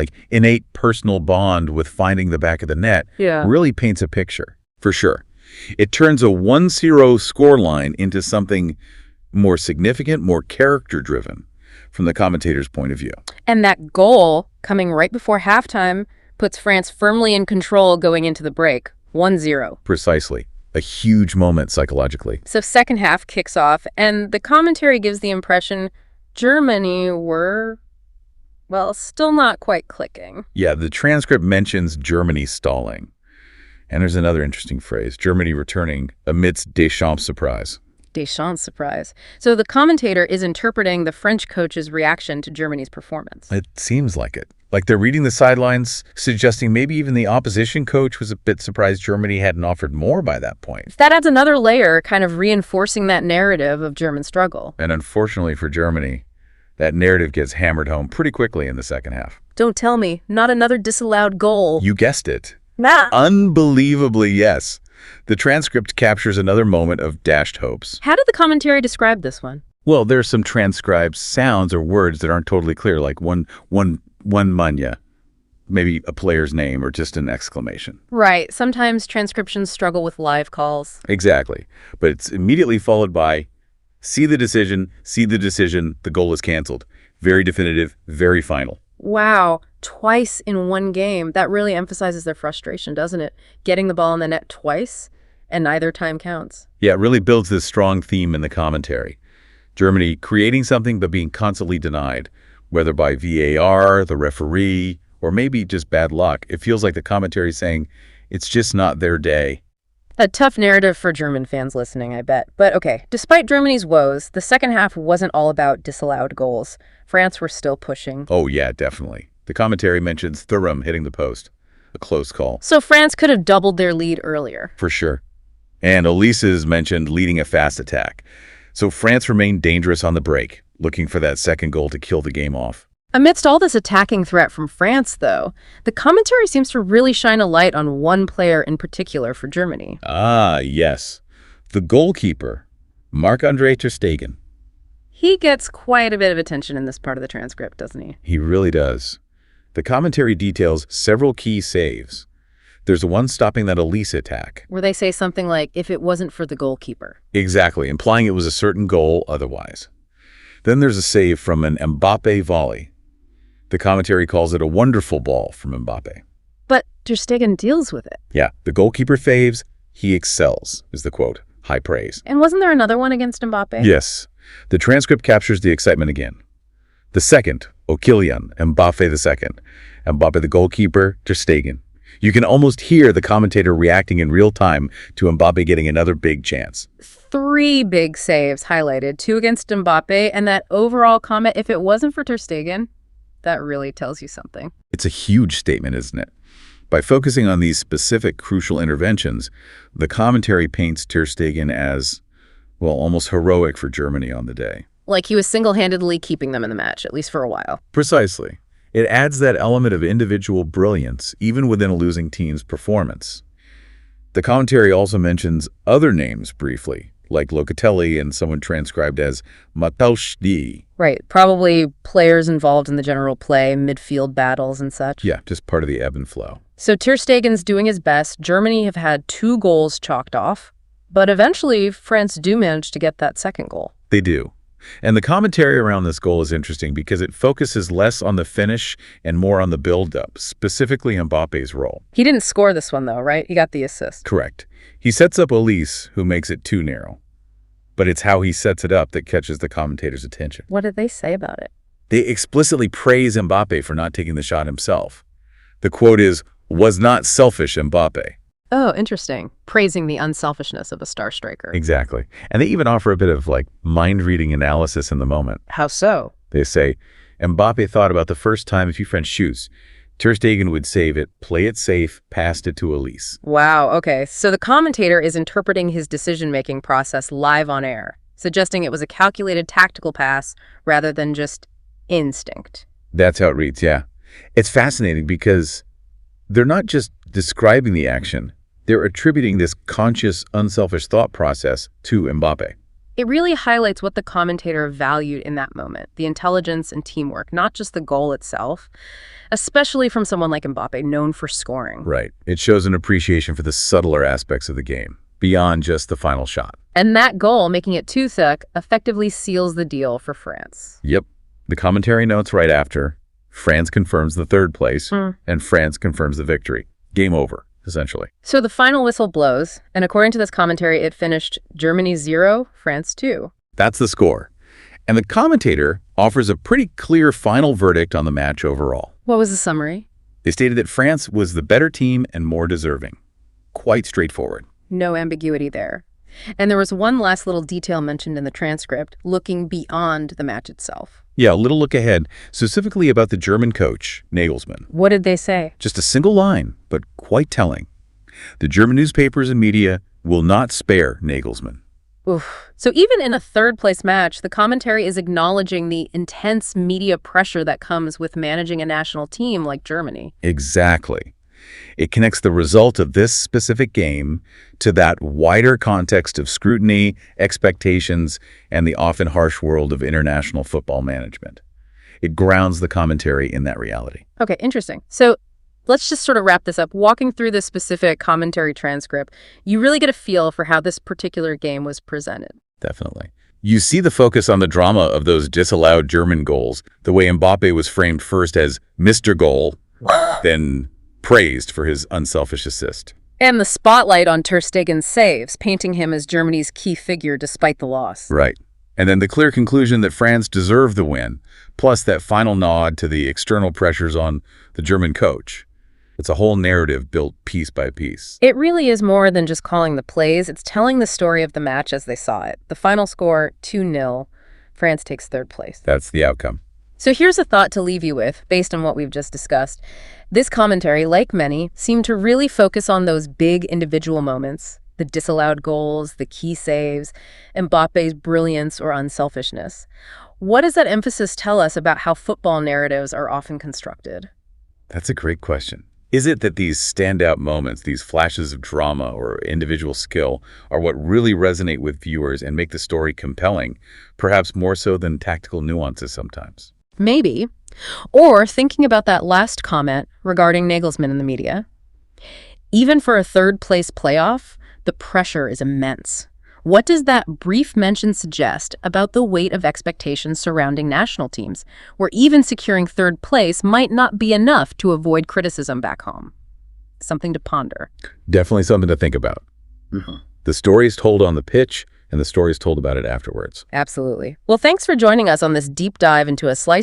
like innate personal bond with finding the back of the net really paints a picture, for sure. It turns a 1-0 scoreline into something more significant, more character-driven from the commentator's point of view. And that goal, coming right before halftime, puts France firmly in control going into the break, 1-0. Precisely. A huge moment psychologically. So second half kicks off, and the commentary gives the impression Germany were, well, still not quite clicking. Yeah, the transcript mentions Germany stalling. And there's another interesting phrase, Germany returning amidst Deschamps' surprise. Deschamps' surprise. So the commentator is interpreting the French coach's reaction to Germany's performance. It seems like it. Like they're reading the sidelines, suggesting maybe even the opposition coach was a bit surprised Germany hadn't offered more by that point. That adds another layer, kind of reinforcing that narrative of German struggle. And unfortunately for Germany, that narrative gets hammered home pretty quickly in the second half. Don't tell me, not another disallowed goal. You guessed it. Nah. Unbelievably, yes. The transcript captures another moment of dashed hopes. How did the commentary describe this one? Well, there's some transcribed sounds or words that aren't totally clear, like one manya, maybe a player's name or just an exclamation. Right. Sometimes transcriptions struggle with live calls. Exactly. But it's immediately followed by, see the decision, the goal is canceled. Very definitive, very final. Wow. Twice in one game. That really emphasizes their frustration, doesn't it? Getting the ball in the net twice, and neither time counts. Yeah, it really builds this strong theme in the commentary. Germany creating something but being constantly denied, whether by VAR, the referee, or maybe just bad luck. It feels like the commentary is saying it's just not their day. A tough narrative for German fans listening, I bet. But okay, despite Germany's woes, the second half wasn't all about disallowed goals. France were still pushing. Oh yeah, definitely. The commentary mentions Thuram hitting the post. A close call. So France could have doubled their lead earlier. For sure. And Elise is mentioned leading a fast attack. So France remained dangerous on the break, looking for that second goal to kill the game off. Amidst all this attacking threat from France, though, the commentary seems to really shine a light on one player in particular for Germany. Ah, yes. The goalkeeper, Marc-Andre ter Stegen. He gets quite a bit of attention in this part of the transcript, doesn't he? He really does. The commentary details several key saves. There's the one stopping that Elise attack. Where they say something like, if it wasn't for the goalkeeper. Exactly, implying it was a certain goal otherwise. Then there's a save from an Mbappe volley. The commentary calls it a wonderful ball from Mbappe. But ter Stegen deals with it. Yeah, the goalkeeper faves, he excels, is the quote. High praise. And wasn't there another one against Mbappe? Yes. The transcript captures the excitement again. The second, Kylian, Mbappe the second. Mbappe the goalkeeper, ter Stegen. You can almost hear the commentator reacting in real time to Mbappe getting another big chance. 3 big saves highlighted, 2 against Mbappe, and that overall comment, if it wasn't for ter Stegen, that really tells you something. It's a huge statement, isn't it? By focusing on these specific crucial interventions, the commentary paints ter Stegen as, well, almost heroic for Germany on the day. Like he was single-handedly keeping them in the match, at least for a while. Precisely. It adds that element of individual brilliance, even within a losing team's performance. The commentary also mentions other names briefly, like Locatelli and someone transcribed as Mataushdi. Right, probably players involved in the general play, midfield battles and such. Yeah, just part of the ebb and flow. So ter Stegen's doing his best. Germany have had 2 goals chalked off, but eventually France do manage to get that second goal. They do. And the commentary around this goal is interesting because it focuses less on the finish and more on the build-up, specifically Mbappe's role. He didn't score this one, though, right? He got the assist. Correct. He sets up Elise, who makes it too narrow. But it's how he sets it up that catches the commentator's attention. What did they say about it? They explicitly praise Mbappe for not taking the shot himself. The quote is, "Was not selfish, Mbappe." Oh, interesting. Praising the unselfishness of a star striker. Exactly. And they even offer a bit of mind-reading analysis in the moment. How so? They say, Mbappe thought about the first time a few French shoots. Ter Stegen would save it, play it safe, passed it to Elise. Wow, okay. So the commentator is interpreting his decision-making process live on air, suggesting it was a calculated tactical pass rather than just instinct. That's how it reads, yeah. It's fascinating because they're not just describing the action. They're attributing this conscious, unselfish thought process to Mbappe. It really highlights what the commentator valued in that moment, the intelligence and teamwork, not just the goal itself, especially from someone like Mbappe, known for scoring. Right. It shows an appreciation for the subtler aspects of the game, beyond just the final shot. And that goal, making it 2-2, effectively seals the deal for France. Yep. The commentary notes right after, France confirms the third place, and France confirms the victory. Game over, essentially. So the final whistle blows, and according to this commentary, it finished Germany 0, France 2. That's the score. And the commentator offers a pretty clear final verdict on the match overall. What was the summary? They stated that France was the better team and more deserving. Quite straightforward. No ambiguity there. And there was one last little detail mentioned in the transcript, looking beyond the match itself. Yeah, a little look ahead, specifically about the German coach, Nagelsmann. What did they say? Just a single line, but quite telling. The German newspapers and media will not spare Nagelsmann. Oof. So even in a third-place match, the commentary is acknowledging the intense media pressure that comes with managing a national team like Germany. Exactly. It connects the result of this specific game to that wider context of scrutiny, expectations, and the often harsh world of international football management. It grounds the commentary in that reality. Okay, interesting. So let's just sort of wrap this up. Walking through this specific commentary transcript, you really get a feel for how this particular game was presented. Definitely. You see the focus on the drama of those disallowed German goals, the way Mbappe was framed first as Mr. Goal, then praised for his unselfish assist. And the spotlight on Ter Stegen's saves, painting him as Germany's key figure despite the loss. Right. And then the clear conclusion that France deserved the win, plus that final nod to the external pressures on the German coach. It's a whole narrative built piece by piece. It really is more than just calling the plays. It's telling the story of the match as they saw it. The final score, 2-0. France takes third place. That's the outcome. So here's a thought to leave you with, based on what we've just discussed. This commentary, like many, seemed to really focus on those big individual moments, the disallowed goals, the key saves, Mbappe's brilliance or unselfishness. What does that emphasis tell us about how football narratives are often constructed? That's a great question. Is it that these standout moments, these flashes of drama or individual skill, are what really resonate with viewers and make the story compelling, perhaps more so than tactical nuances sometimes? Maybe. Or thinking about that last comment regarding Nagelsmann in the media. Even for a third-place playoff, the pressure is immense. What does that brief mention suggest about the weight of expectations surrounding national teams, where even securing third place might not be enough to avoid criticism back home? Something to ponder. Definitely something to think about. The story is told on the pitch, and the story is told about it afterwards. Absolutely. Well, thanks for joining us on this deep dive into a slice